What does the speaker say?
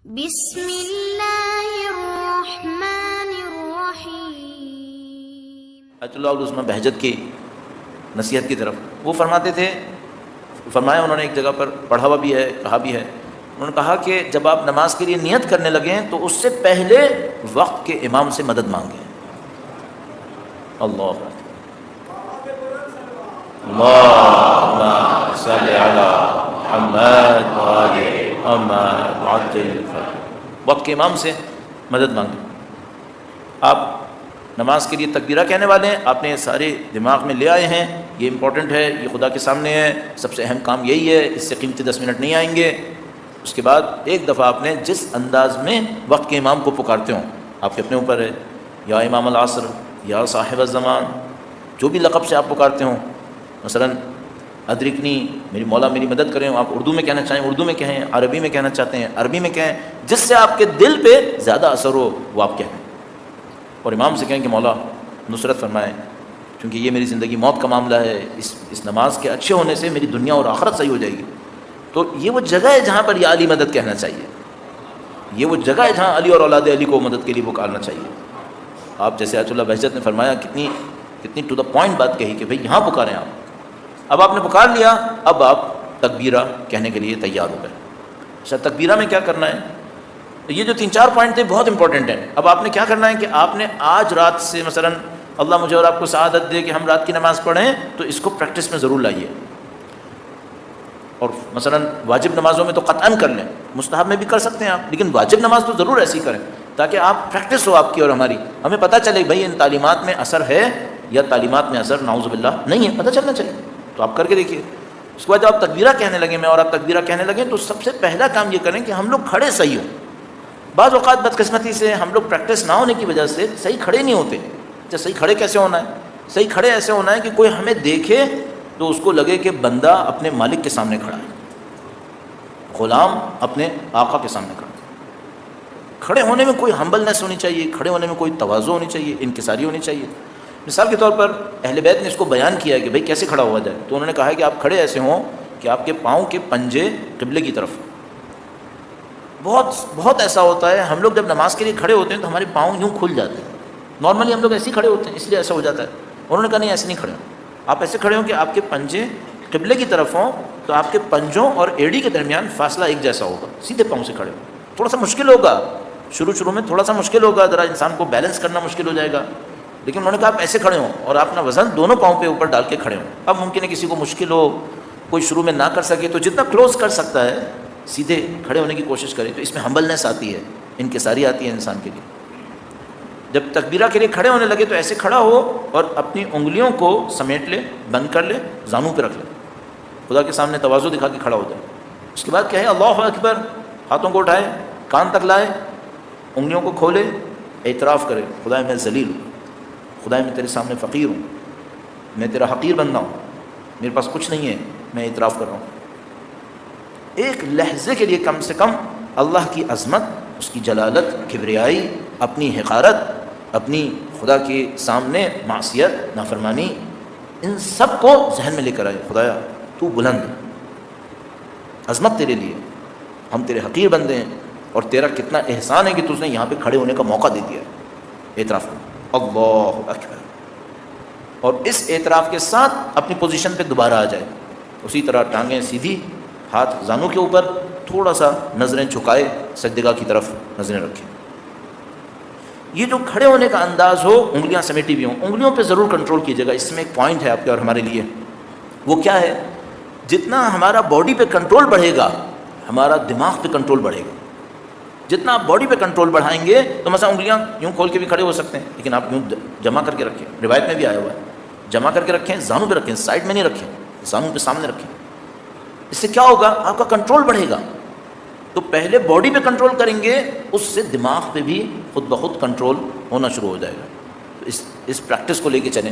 بسم اللہ الرحمن الرحیم۔ آیت اللہ عثمان بہجت کی نصیحت کی طرف وہ فرماتے تھے، فرمایا انہوں نے ایک جگہ پر پڑھا ہوا بھی ہے، کہا بھی ہے، انہوں نے کہا کہ جب آپ نماز کے لیے نیت کرنے لگیں تو اس سے پہلے وقت کے امام سے مدد مانگیں۔ اللہ اللہم صلی علی محمد وآل محمد وعجل فرجہ، وقت کے امام سے مدد مانگیں۔ آپ نماز کے لیے تکبیرہ کہنے والے ہیں، آپ نے یہ سارے دماغ میں لے آئے ہیں، یہ امپورٹنٹ ہے، یہ خدا کے سامنے ہے، سب سے اہم کام یہی ہے، اس سے قیمتی 10 منٹ نہیں آئیں گے۔ اس کے بعد ایک دفعہ آپ نے جس انداز میں وقت کے امام کو پکارتے ہوں، آپ کے اپنے اوپر ہے، یا امام العصر، یا صاحب الزمان، جو بھی لقب سے آپ پکارتے ہوں، مثلا ادرکنی، میری مولا میری مدد کریں، آپ اردو میں کہنا چاہیں اردو میں کہیں، عربی میں کہنا چاہتے ہیں عربی میں کہیں، جس سے آپ کے دل پہ زیادہ اثر ہو وہ آپ کہیں، اور امام سے کہیں کہ مولا نصرت فرمائیں، کیونکہ یہ میری زندگی موت کا معاملہ ہے، اس نماز کے اچھے ہونے سے میری دنیا اور آخرت صحیح ہو جائے گی۔ تو یہ وہ جگہ ہے جہاں پر یہ علی مدد کہنا چاہیے، یہ وہ جگہ ہے جہاں علی اور اولاد علی کو مدد کے لیے پکارنا چاہیے۔ آپ جیسے آیت اللہ بہجت نے فرمایا، کتنی ٹو دا پوائنٹ بات کہی کہ بھئی یہاں پکاریں آپ۔ اب آپ نے پکار لیا، اب آپ تکبیرہ کہنے کے لیے تیار ہو گئے۔ اچھا، تکبیرہ میں کیا کرنا ہے؟ یہ جو 3-4 پوائنٹ تھے بہت امپورٹنٹ ہیں۔ اب آپ نے کیا کرنا ہے کہ آپ نے آج رات سے مثلا اللہ مجھے اور آپ کو سعادت دے کہ ہم رات کی نماز پڑھیں، تو اس کو پریکٹس میں ضرور لائیے، اور مثلا واجب نمازوں میں تو قطعاً کر لیں، مستحب میں بھی کر سکتے ہیں آپ، لیکن واجب نماز تو ضرور ایسی کریں تاکہ آپ پریکٹس ہو آپ کی اور ہماری، ہمیں پتہ چلے بھائی ان تعلیمات میں اثر ہے یا تعلیمات میں اثر نعوذ باللہ نہیں ہے، پتہ چلنا چاہیے، تو آپ کر کے دیکھیے۔ اس کے بعد جب آپ تکبیرہ کہنے لگیں، میں اور آپ تکبیرہ کہنے لگیں، تو سب سے پہلا کام یہ کریں کہ ہم لوگ کھڑے صحیح ہوں۔ بعض اوقات بدقسمتی سے ہم لوگ پریکٹس نہ ہونے کی وجہ سے صحیح کھڑے نہیں ہوتے۔ اچھا، صحیح کھڑے کیسے ہونا ہے؟ صحیح کھڑے ایسے ہونا ہے کہ کوئی ہمیں دیکھے تو اس کو لگے کہ بندہ اپنے مالک کے سامنے کھڑا ہے، غلام اپنے آقا کے سامنے کھڑا ہے۔ کھڑے ہونے میں کوئی ہمبلنس ہونی چاہیے، کھڑے ہونے میں کوئی تواضع ہونی چاہیے، انکساری ہونی چاہیے۔ مثال کے طور پر اہل بیت نے اس کو بیان کیا کہ بھئی کیسے کھڑا ہوا جائے، تو انہوں نے کہا کہ آپ کھڑے ایسے ہوں کہ آپ کے پاؤں کے پنجے قبلے کی طرف۔ بہت ایسا ہوتا ہے، ہم لوگ جب نماز کے لیے کھڑے ہوتے ہیں تو ہمارے پاؤں یوں کھل جاتے ہیں، نارملی ہم لوگ ایسے ہی کھڑے ہوتے ہیں، اس لیے ایسا ہو جاتا ہے۔ انہوں نے کہا نہیں، ایسے نہیں کھڑے ہوں، آپ ایسے کھڑے ہوں کہ آپ کے پنجے قبلے کی طرف ہوں، تو آپ کے پنجوں اور ایڑی کے درمیان فاصلہ ایک جیسا ہوگا، سیدھے پاؤں سے کھڑے ہوں۔ تھوڑا سا مشکل ہوگا، شروع میں تھوڑا سا مشکل ہوگا، ذرا انسان کو بیلنس کرنا مشکل ہو جائے گا، لیکن انہوں نے کہا آپ ایسے کھڑے ہوں اور آپ اپنا وزن دونوں پاؤں پہ اوپر ڈال کے کھڑے ہوں۔ اب ممکن ہے کسی کو مشکل ہو، کوئی شروع میں نہ کر سکے، تو جتنا کلوز کر سکتا ہے سیدھے کھڑے ہونے کی کوشش کرے، تو اس میں ہمبلنس آتی ہے، انکساری آتی ہے انسان کے لیے۔ جب تکبیرہ کے لیے کھڑے ہونے لگے تو ایسے کھڑا ہو اور اپنی انگلیوں کو سمیٹ لے، بند کر لے، زانوں پہ رکھ لے، خدا کے سامنے تواضع دکھا کے کھڑا ہو جائے۔ اس کے بعد کہے اللہ اکبر، ہاتھوں کو اٹھائے، کان تک لائے، انگلیوں کو کھولے، اعتراف کرے، خدا میں ذلیل ہوں، خدا میں تیرے سامنے فقیر ہوں، میں تیرا حقیر بندہ ہوں، میرے پاس کچھ نہیں ہے، میں اعتراف کر رہا ہوں۔ ایک لحظے کے لیے کم سے کم اللہ کی عظمت، اس کی جلالت، کبریائی، اپنی حقارت، اپنی خدا کے سامنے معصیت، نافرمانی، ان سب کو ذہن میں لے کر آئے، خدایا تو بلند ہے، عظمت تیرے لیے، ہم تیرے حقیر بندے ہیں، اور تیرا کتنا احسان ہے کہ تُس نے یہاں پہ کھڑے ہونے کا موقع دے دیا ہے۔ اعتراف کرو، اللہ اکبر، اور اس اعتراف کے ساتھ اپنی پوزیشن پہ دوبارہ آ جائے، اسی طرح ٹانگیں سیدھی، ہاتھ زانوں کے اوپر، تھوڑا سا نظریں جھکائے، سجدگاہ کی طرف نظریں رکھیں۔ یہ جو کھڑے ہونے کا انداز ہو، انگلیاں سمیٹی ہوئی ہوں، انگلیوں پہ ضرور کنٹرول کیجیے گا۔ اس میں ایک پوائنٹ ہے آپ کے اور ہمارے لیے، وہ کیا ہے؟ جتنا ہمارا باڈی پہ کنٹرول بڑھے گا، ہمارا دماغ پہ کنٹرول بڑھے گا۔ جتنا آپ باڈی پہ کنٹرول بڑھائیں گے تو مثلا انگلیاں یوں کھول کے بھی کھڑے ہو سکتے ہیں، لیکن آپ یوں جمع کر کے رکھیں، روایت میں بھی آیا ہوا ہے، جمع کر کے رکھیں، زانوں پہ رکھیں، سائڈ میں نہیں رکھیں، زانوں پہ سامنے رکھیں۔ اس سے کیا ہوگا؟ آپ کا کنٹرول بڑھے گا۔ تو پہلے باڈی پہ کنٹرول کریں گے، اس سے دماغ پہ بھی خود بخود کنٹرول ہونا شروع ہو جائے گا۔ تو اس پریکٹس کو لے کے چلیں۔